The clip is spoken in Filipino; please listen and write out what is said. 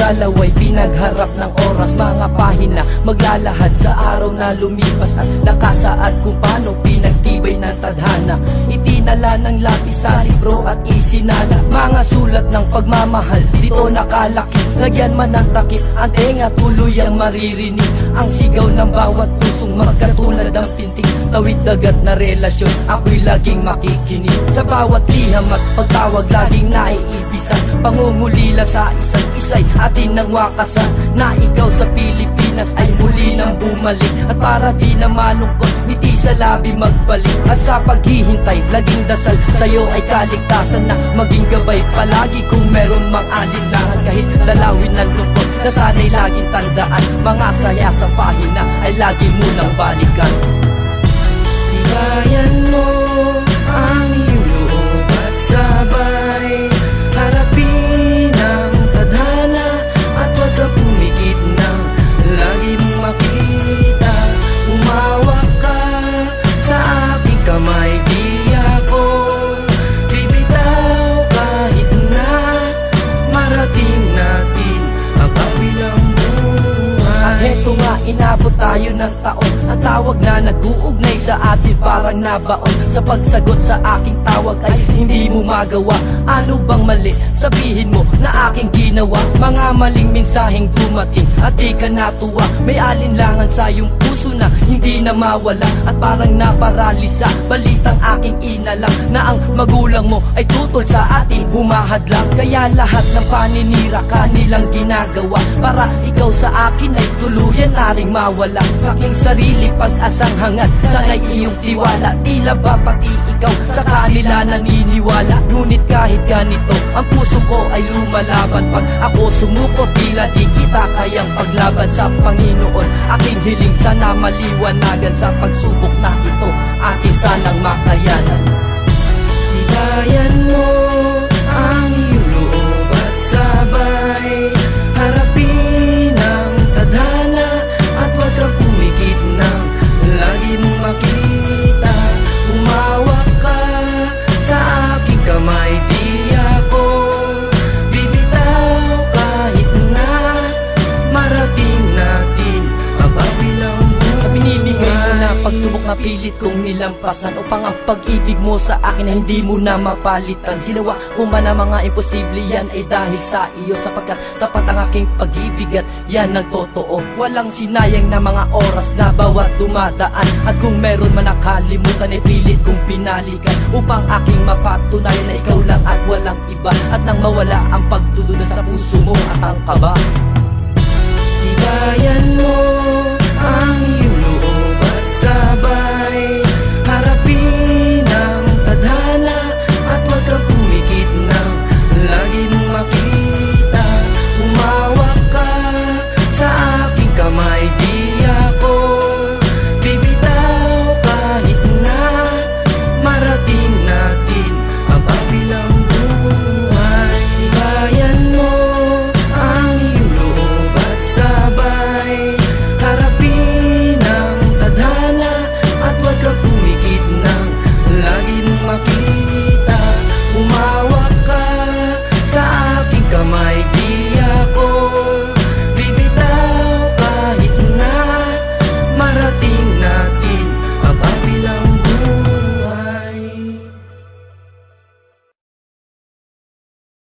maglalaway, pinagharap ng oras. Mga pahina, maglalahad sa araw na lumipas. At nakasaad kung paano pinagtibay ng tadhana. Itinala ng lapis sa libro at isinala. Mga sulat ng pagmamahal, dito nakalaki. Lagyan man ng takip, ang tenga tuloy ang maririnig. Ang sigaw ng bawat pusong magkatulad ang pintig. Tawid dagat na relasyon, ako'y laging makikinig. Sa bawat liham at pagtawag, laging naiibisan. Pangungulila sa isa't isa'y atin ng wakasan. Na ikaw sa Pilipinas ay muli nang bumalik. At para di na malungkot, ngiti sa labi magbalik. At sa paghihintay, laging dasal sa'yo ay kaligtasan na maging gabay palagi kung meron mang alinlangan. Kahit lalawin ng lungkot, na sana'y laging tandaan. Mga saya sa pahina ay lagi munang balikan. Tibayan mo ang iyong loob at sabay harapin ang tadhana. At huwag ka pumikit nang lagi mong makita. Umawak ka sa aking kamay, di ako bibitaw kahit na marating natin ang kabilang buhay. At heto nga, inabot tayo ng taon. Ang tawag na nag-uugnay sa atin parang nabaon. Sa pagsagot sa aking tawag ay hindi mo magawa. Ano bang mali? Sabihin mo na aking ginawa. Mga maling mensaheng dumating at di ka natuwa. May alinlangan sa iyong puso na hindi na mawala. At parang naparalisa, balitang aking inalang na ang magulang mo ay tutol sa atin, humahadlang. Kaya lahat ng paninira kanilang ginagawa para ikaw sa akin ay tuluyan na ring mawala. Sa aking sarili pag-asang hangad, sana'y iyong tiwala. Tila ba pati ikaw sa kanila naniniwala? Ngunit kahit ganito, ang puso ko ay lumalaban. Pag ako sumuko, tila di kita kayang paglaban sa Panginoon. Aking hiling sana maliwanagan sa pagsubok na ito, akin sanang makayanan. Tibayan mo ang iyong loob at sabay harapin ang tadhana. At huwag ka pumikit nang lagi mong makita. Umawak ka sa aking kamay, di ako bibitaw kahit na marating natin ang kabilang buhay. Binibigay ko na pagsubok na pilit kong nilampasan, upang ang pag-ibig mo sa akin na hindi mo na mapalitan. Ginawa ko man ang mga imposible, yan ay dahil sa iyo. Sapagkat tapat ang aking pag-ibig at yan ang totoo. Walang sinayang na mga oras na bawat dumadaan. At kung meron man nakalimutan ay pilit kong pinalikan, upang aking mapatunayan na ikaw lang at walang iba. At nang mawala ang pagdududa sa puso mo at ang kaba. Tibayan mo ang